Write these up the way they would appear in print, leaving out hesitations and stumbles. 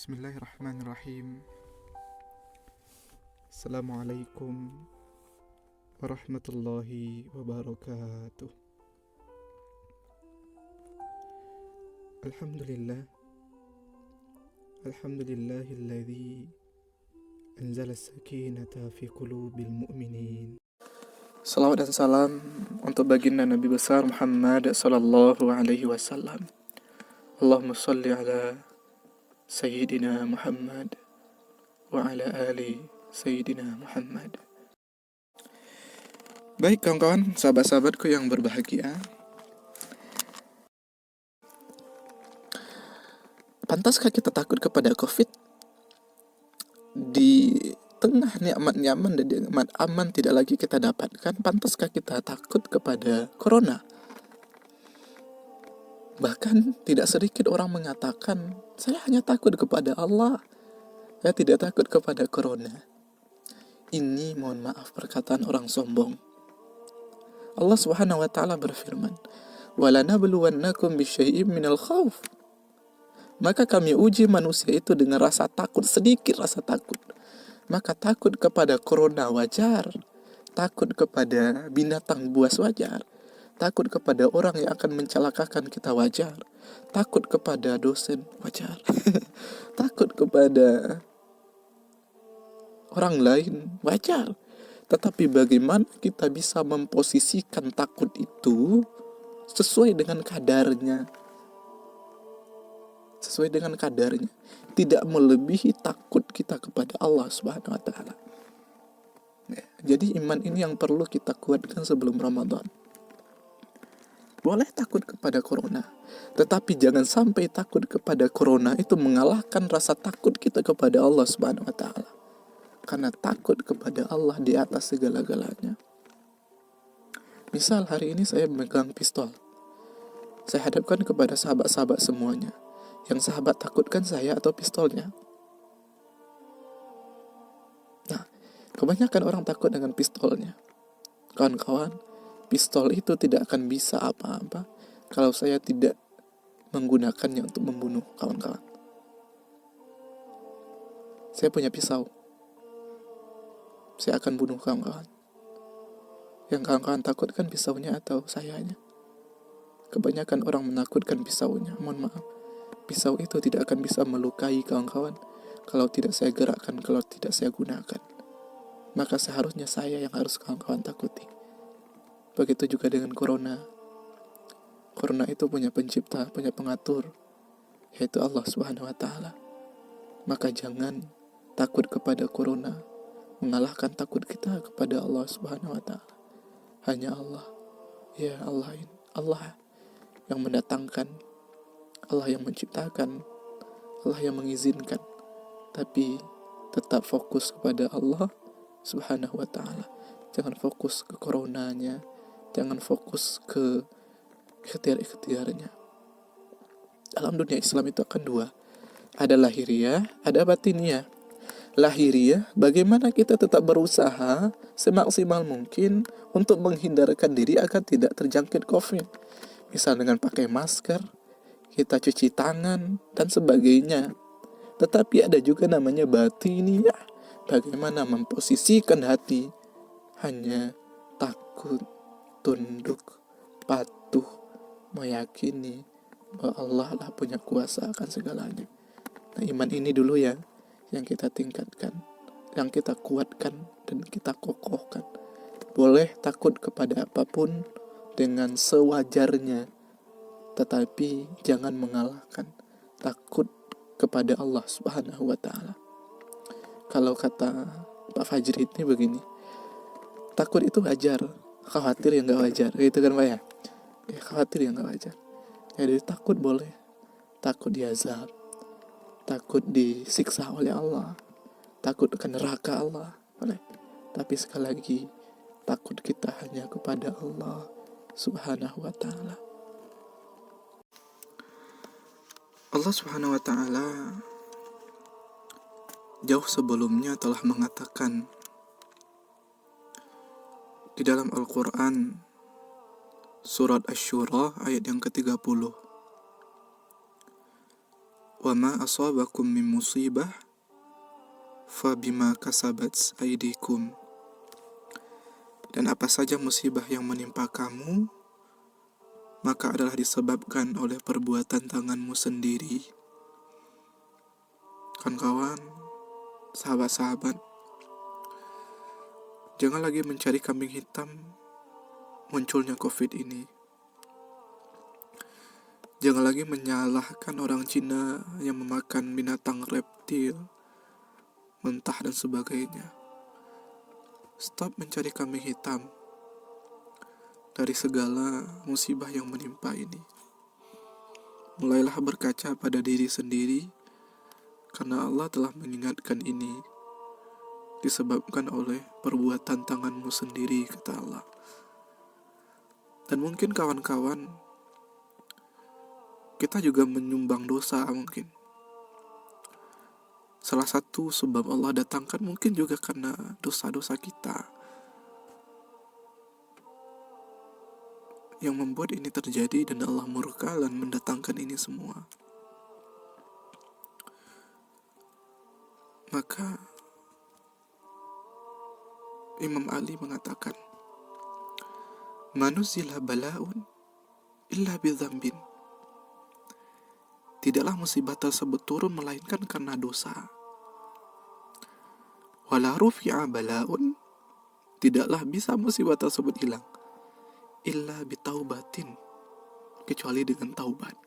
Bismillahirrahmanirrahim. Assalamualaikum warahmatullahi wabarakatuh. Alhamdulillah. Alhamdulillahilladzi anzala as-sakinata fi qulubil mu'minin. Salawat dan salam untuk baginda Nabi besar Muhammad sallallahu alaihi wasallam. Allahumma shalli ala Sayyidina Muhammad wa ala ali Sayyidina Muhammad. Baik kawan-kawan, sahabat-sahabatku yang berbahagia, pantaskah kita takut kepada COVID? Di tengah nikmat nyaman dan nikmat aman tidak lagi kita dapatkan, pantaskah kita takut kepada Corona? Bahkan tidak sedikit orang mengatakan, saya hanya takut kepada Allah, saya tidak takut kepada Corona. Ini mohon maaf perkataan orang sombong. Allah Subhanahu wa taala berfirman, "Walanabluwannakum bisyai'im minal khauf." Maka kami uji manusia itu dengan rasa takut, sedikit rasa takut. Maka takut kepada Corona wajar, takut kepada binatang buas wajar, takut kepada orang yang akan mencelakakan kita wajar, takut kepada dosen wajar, takut kepada orang lain wajar. Tetapi bagaimana kita bisa memposisikan takut itu sesuai dengan kadarnya, sesuai dengan kadarnya, tidak melebihi takut kita kepada Allah Subhanahu wa taala. Jadi iman ini yang perlu kita kuatkan sebelum Ramadan. Boleh takut kepada Corona, tetapi jangan sampai takut kepada Corona itu mengalahkan rasa takut kita kepada Allah Subhanahu wa taala. Karena takut kepada Allah di atas segala-galanya. Misal hari ini saya memegang pistol. Saya hadapkan kepada sahabat-sahabat semuanya. Yang sahabat takutkan saya atau pistolnya? Nah, kebanyakan orang takut dengan pistolnya. Kawan-kawan, pistol itu tidak akan bisa apa-apa kalau saya tidak menggunakannya untuk membunuh kawan-kawan. Saya punya pisau. Saya akan bunuh kawan-kawan. Yang kawan-kawan takutkan pisaunya atau sayanya? Kebanyakan orang menakutkan pisaunya. Mohon maaf. Pisau itu tidak akan bisa melukai kawan-kawan kalau tidak saya gerakkan, kalau tidak saya gunakan. Maka seharusnya saya yang harus kawan-kawan takuti. Begitu juga dengan Corona. Corona itu punya pencipta, punya pengatur, yaitu Allah Subhanahu wa taala. Maka jangan takut kepada Corona mengalahkan takut kita kepada Allah Subhanahu wa taala. Hanya Allah. Ya Allah ini. Allah yang mendatangkan, Allah yang menciptakan, Allah yang mengizinkan. Tapi tetap fokus kepada Allah Subhanahu wa taala. Jangan fokus ke coronanya, jangan fokus ke ikhtiar-ikhtiarnya. Dalam dunia Islam itu akan dua. Ada lahiriah, ada batiniah. Lahiriah, bagaimana kita tetap berusaha semaksimal mungkin untuk menghindarkan diri agar tidak terjangkit COVID. Misal dengan pakai masker, kita cuci tangan, dan sebagainya. Tetapi ada juga namanya batiniah. Bagaimana memposisikan hati hanya takut, tunduk, patuh, meyakini bahwa Allah lah punya kuasa akan segalanya. Nah, iman ini dulu ya yang kita tingkatkan, yang kita kuatkan dan kita kokohkan. Boleh takut kepada apapun dengan sewajarnya, tetapi jangan mengalahkan takut kepada Allah Subhanahu wa taala. Kalau kata Pak Fajri ini begini, takut itu wajar, khawatir yang gak wajar, gitu kan Pak ya? Ya khawatir yang gak wajar. Jadi takut boleh, takut diazab, takut disiksa oleh Allah, takut ke neraka Allah, boleh. Tapi sekali lagi, takut kita hanya kepada Allah Subhanahu wa ta'ala. Allah Subhanahu wa ta'ala jauh sebelumnya telah mengatakan di dalam Al-Quran surat Asy-Syura ayat yang ke-30, wa ma asabakum min musibah fa bima kasabat aydikum. Dan apa saja musibah yang menimpa kamu, maka adalah disebabkan oleh perbuatan tanganmu sendiri. Kawan-kawan, sahabat-sahabat, jangan lagi mencari kambing hitam munculnya COVID ini. Jangan lagi menyalahkan orang Cina yang memakan binatang reptil, mentah dan sebagainya. Stop mencari kambing hitam dari segala musibah yang menimpa ini. Mulailah berkaca pada diri sendiri, karena Allah telah mengingatkan ini disebabkan oleh perbuatan tanganmu sendiri, kata Allah. Dan mungkin kawan-kawan, kita juga menyumbang dosa mungkin. Salah satu sebab Allah datangkan mungkin juga karena dosa-dosa kita yang membuat ini terjadi, dan Allah murka dan mendatangkan ini semua. Maka Imam Ali mengatakan, "Manuzila bala'un illa bidzambin." Tidaklah musibah tersebut turun melainkan karena dosa. Wala rufi'a bala'un, tidaklah bisa musibah tersebut hilang illa bitaubatin, kecuali dengan taubat.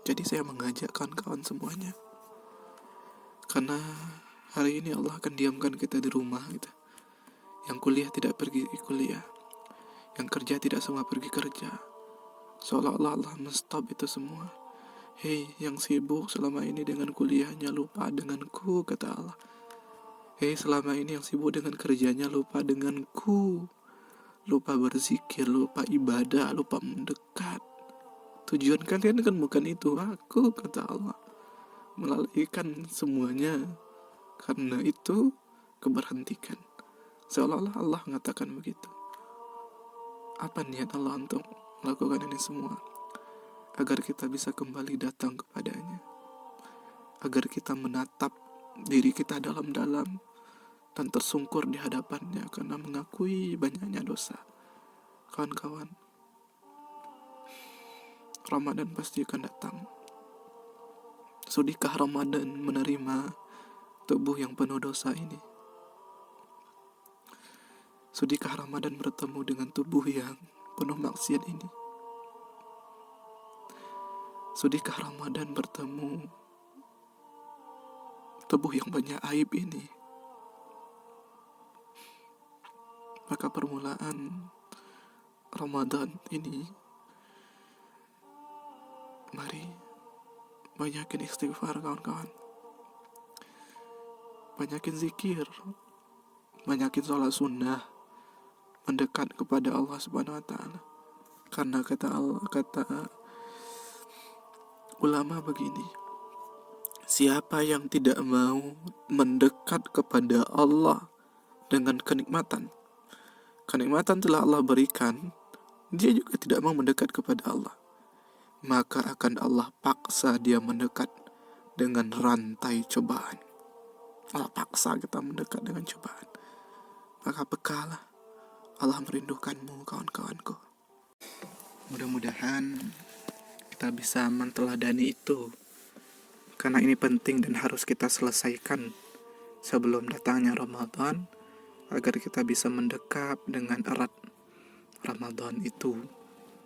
Jadi saya mengajak kawan-kawan semuanya, karena hari ini Allah akan diamkan kita di rumah gitu. Yang kuliah tidak pergi kuliah, yang kerja tidak semua pergi kerja, seolah-olah Allah menstop itu semua. Hei, yang sibuk selama ini dengan kuliahnya, lupa denganku, kata Allah. Hei, selama ini yang sibuk dengan kerjanya, lupa denganku, lupa berzikir, lupa ibadah, lupa mendekat. Tujuan kalian kan bukan itu, aku, kata Allah, melalaikan semuanya. Karena itu keberhentikan. Seolah-olah Allah mengatakan begitu. Apa niat Allah untuk melakukan ini semua? Agar kita bisa kembali datang kepadanya, agar kita menatap diri kita dalam-dalam dan tersungkur di hadapannya karena mengakui banyaknya dosa. Kawan-kawan, Ramadan pasti akan datang. Sudikah Ramadan menerima tubuh yang penuh dosa ini? Sudikah Ramadan bertemu dengan tubuh yang penuh maksiat ini? Sudikah Ramadan bertemu tubuh yang banyak aib ini? Maka permulaan Ramadan ini, mari banyakin istighfar kawan-kawan, banyakin zikir, banyakin sholat sunnah, mendekat kepada Allah Subhanahu wa Ta'ala. Karena kata ulama begini, siapa yang tidak mau mendekat kepada Allah dengan kenikmatan telah Allah berikan, dia juga tidak mau mendekat kepada Allah, maka akan Allah paksa dia mendekat dengan rantai cobaan. Allah paksa kita mendekat dengan cobaan. Maka bekalah, Allah merindukanmu, kawan-kawanku. Mudah-mudahan kita bisa menteladani itu, karena ini penting dan harus kita selesaikan sebelum datangnya Ramadan, agar kita bisa mendekap dengan erat Ramadan itu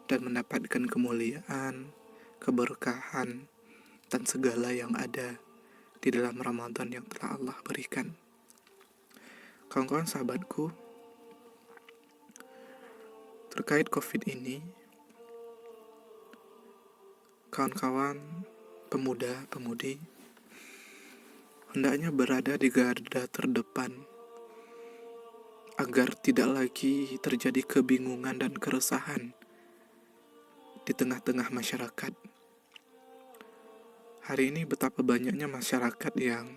dan mendapatkan kemuliaan, keberkahan, dan segala yang ada di dalam Ramadan yang telah Allah berikan. Kawan-kawan sahabatku, terkait COVID ini, kawan-kawan pemuda-pemudi hendaknya berada di garda terdepan agar tidak lagi terjadi kebingungan dan keresahan di tengah-tengah masyarakat. Hari ini betapa banyaknya masyarakat yang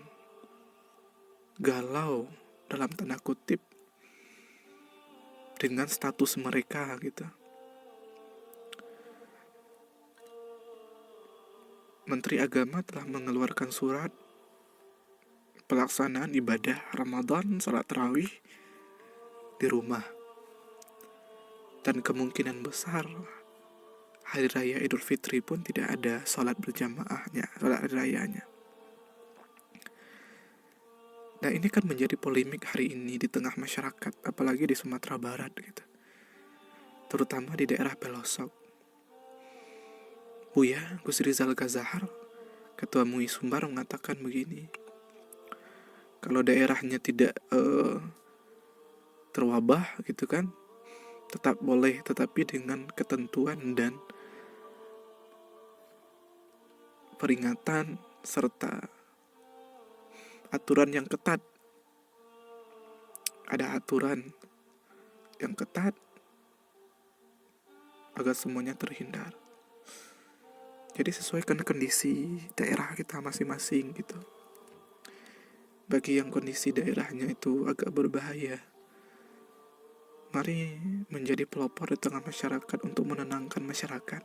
galau dalam tanda kutip dengan status mereka gitu. Menteri Agama telah mengeluarkan surat pelaksanaan ibadah Ramadan, salat tarawih di rumah. Dan kemungkinan besar hari raya Idul Fitri pun tidak ada salat berjamaahnya, salat hari rayanya. Nah, ini kan menjadi polemik hari ini di tengah masyarakat, apalagi di Sumatera Barat gitu. Terutama di daerah pelosok. Buya Gus Rizal Gazahar, Ketua MUI Sumbar, mengatakan begini. Kalau daerahnya tidak terwabah gitu kan, tetap boleh, tetapi dengan ketentuan dan peringatan serta aturan yang ketat. Ada aturan yang ketat agar semuanya terhindar. Jadi sesuaikan kondisi daerah kita masing-masing gitu. Bagi yang kondisi daerahnya itu agak berbahaya, mari menjadi pelopor di tengah masyarakat untuk menenangkan masyarakat.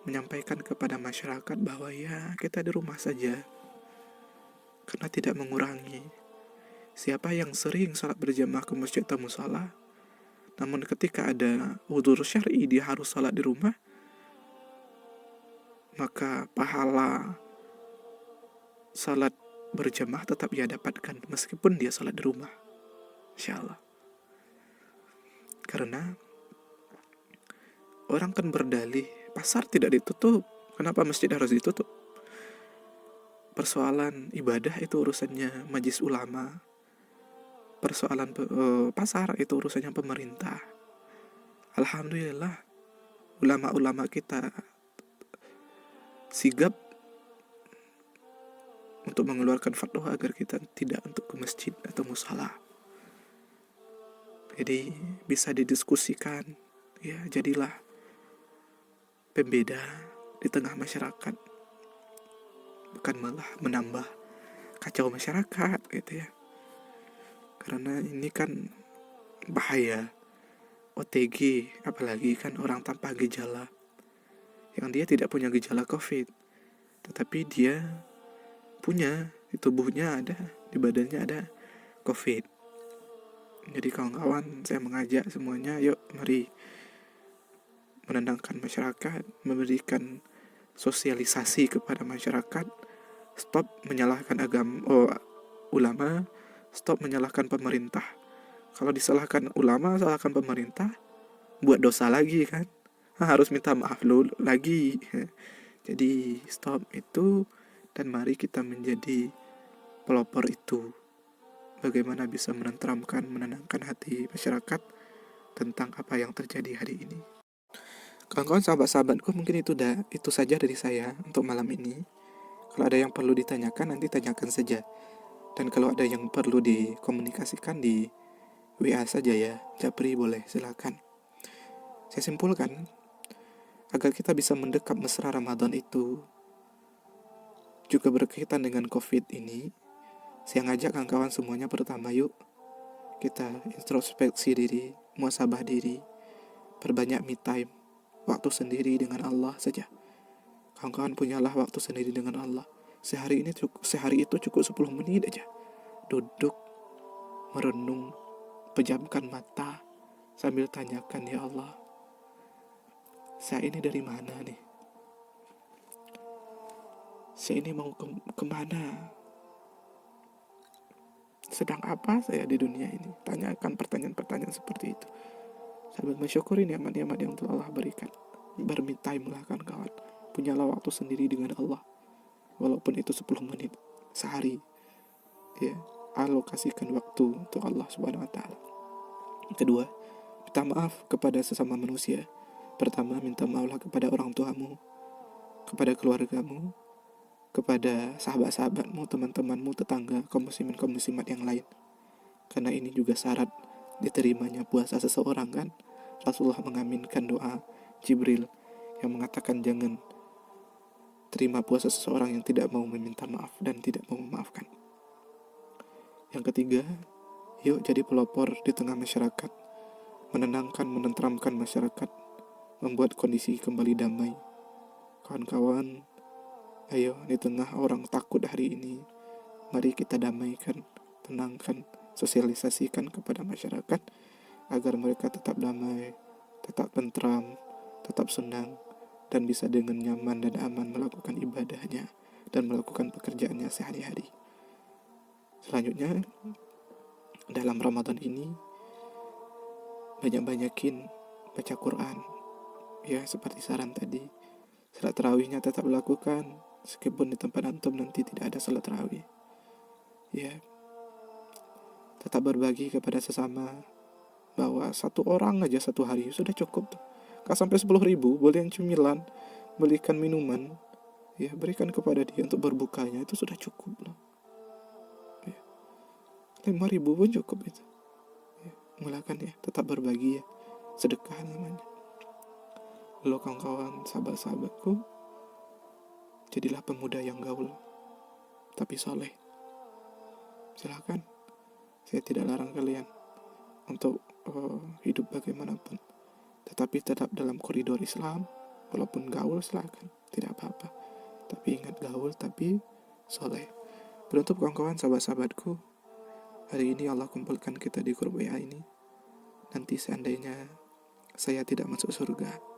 Menyampaikan kepada masyarakat bahwa ya kita di rumah saja. Karena tidak mengurangi. Siapa yang sering salat berjamaah ke masjid atau musala, namun ketika ada udzur syar'i dia harus salat di rumah, maka pahala salat berjamaah tetap ia dapatkan meskipun dia salat di rumah, insyaallah. Karena orang kan berdalih, pasar tidak ditutup, kenapa masjid harus ditutup? Persoalan ibadah itu urusannya majelis ulama, persoalan pasar itu urusannya pemerintah. Alhamdulillah ulama-ulama kita sigap untuk mengeluarkan fatwa agar kita tidak untuk ke masjid atau musala. Jadi bisa didiskusikan, ya jadilah pembeda di tengah masyarakat, bukan malah menambah kacau masyarakat gitu ya. Karena ini kan bahaya. OTG, apalagi kan orang tanpa gejala, yang dia tidak punya gejala COVID, tetapi dia punya, di tubuhnya ada, di badannya ada COVID. Jadi kawan-kawan, saya mengajak semuanya, yuk mari menenangkan masyarakat, memberikan sosialisasi kepada masyarakat, stop menyalahkan ulama, stop menyalahkan pemerintah. Kalau disalahkan ulama, salahkan pemerintah, buat dosa lagi kan, harus minta maaf dulu lagi. Jadi stop itu, dan mari kita menjadi pelopor itu. Bagaimana bisa menenangkan hati masyarakat tentang apa yang terjadi hari ini. Kawan-kawan, sahabat-sahabatku, mungkin itu saja dari saya untuk malam ini. Kalau ada yang perlu ditanyakan, nanti tanyakan saja. Dan kalau ada yang perlu dikomunikasikan, di WA saja ya, Japri boleh, silakan. Saya simpulkan, agar kita bisa mendekap mesra Ramadan itu juga berkaitan dengan COVID ini, saya ngajak kawan-kawan semuanya, pertama yuk kita introspeksi diri, muhasabah diri, perbanyak me time, waktu sendiri dengan Allah saja. Kawan-kawan punyalah waktu sendiri dengan Allah. Sehari itu cukup 10 menit aja. Duduk, merenung, pejamkan mata, sambil tanyakan, ya Allah, saya ini dari mana nih? Saya ini mau kemana? Sedang apa saya di dunia ini? Tanyakan pertanyaan-pertanyaan seperti itu, sambil mensyukuri nikmat-nikmat yang telah Allah berikan. Berme time lah kan kawan. Punyalah waktu sendiri dengan Allah, walaupun itu 10 menit sehari. Ya, alokasikan waktu untuk Allah Subhanahu wa taala. Kedua, minta maaf kepada sesama manusia. Pertama, minta maaflah kepada orang tuamu, kepada keluargamu, kepada sahabat-sahabatmu, teman-temanmu, tetangga, kaum muslimin yang lain. Karena ini juga syarat diterimanya puasa seseorang kan. Rasulullah mengaminkan doa Jibril yang mengatakan jangan terima puasa seseorang yang tidak mau meminta maaf dan tidak mau memaafkan. Yang ketiga, yuk jadi pelopor di tengah masyarakat, menenangkan, menenteramkan masyarakat, membuat kondisi kembali damai. Kawan-kawan, Ayo, di tengah orang takut hari ini, mari kita damaikan, tenangkan, sosialisasikan kepada masyarakat agar mereka tetap damai, tetap tentram, tetap senang, dan bisa dengan nyaman dan aman melakukan ibadahnya dan melakukan pekerjaannya sehari-hari. Selanjutnya, dalam Ramadan ini, banyak-banyakin baca Quran. Ya, seperti saran tadi, salat tarawihnya tetap lakukan, meskipun di tempat antum nanti tidak ada salat tarawih. Ya, tetap berbagi kepada sesama, bahwa satu orang aja satu hari sudah cukup. Gak sampai 10.000, beliin cemilan, belikan minuman, ya berikan kepada dia untuk berbukanya, itu sudah cukup loh. Ya, 5.000 pun cukup itu. Ya, mulakan ya, tetap berbagi ya, sedekah namanya. Lo kawan-kawan, sahabat-sahabatku, jadilah pemuda yang gaul, tapi soleh. Silakan, saya tidak larang kalian untuk hidup bagaimanapun, tetapi tetap dalam koridor Islam. Walaupun gaul silakan, tidak apa-apa. Tapi ingat, gaul tapi soleh. Penutup kawan-kawan, sahabat-sahabatku, hari ini Allah kumpulkan kita di grup WA ini. Nanti seandainya saya tidak masuk surga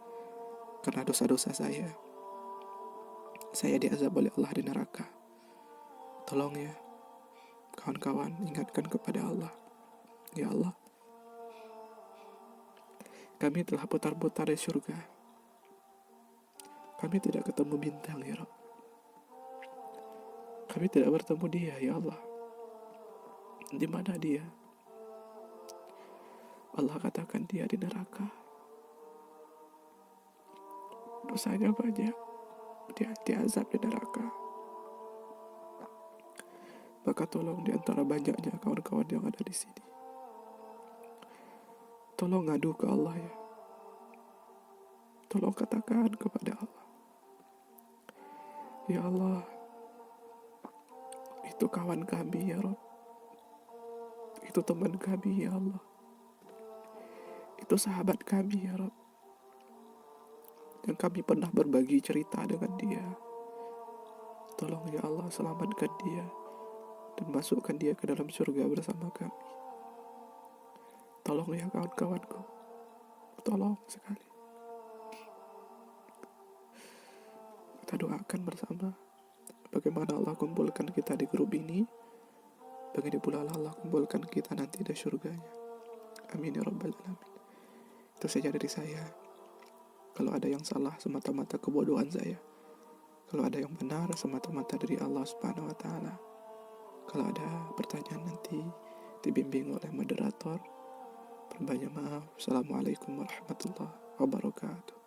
karena dosa-dosa saya diazab oleh Allah di neraka. Tolong ya kawan-kawan, ingatkan kepada Allah. Ya Allah, kami telah putar-putar di surga, kami tidak ketemu bintang ya Rabb. Kami tidak bertemu dia ya Allah. Di mana dia? Allah katakan dia di neraka. Dosanya banyak, dia diazab di neraka. Maka tolong, di antara banyaknya kawan-kawan yang ada di sini, tolong ngadu ke Allah ya. Tolong katakan kepada Allah, ya Allah, itu kawan kami ya Rabb, itu teman kami ya Allah, itu sahabat kami ya Rabb, yang kami pernah berbagi cerita dengan dia. Tolong ya Allah, selamatkan dia dan masukkan dia ke dalam surga bersama kami. Tolong ya kawan-kawanku, tolong sekali. Kita doakan bersama, bagaimana Allah kumpulkan kita di grup ini, bagaimana pula Allah kumpulkan kita nanti di surganya. Amin ya rabbal alamin. Itu saja dari saya. Kalau ada yang salah, semata-mata kebodohan saya. Kalau ada yang benar, semata-mata dari Allah Subhanahu wa Ta'ala. Kalau ada pertanyaan nanti dibimbing oleh moderator. Berbanyak maaf. Assalamualaikum warahmatullahi wabarakatuh.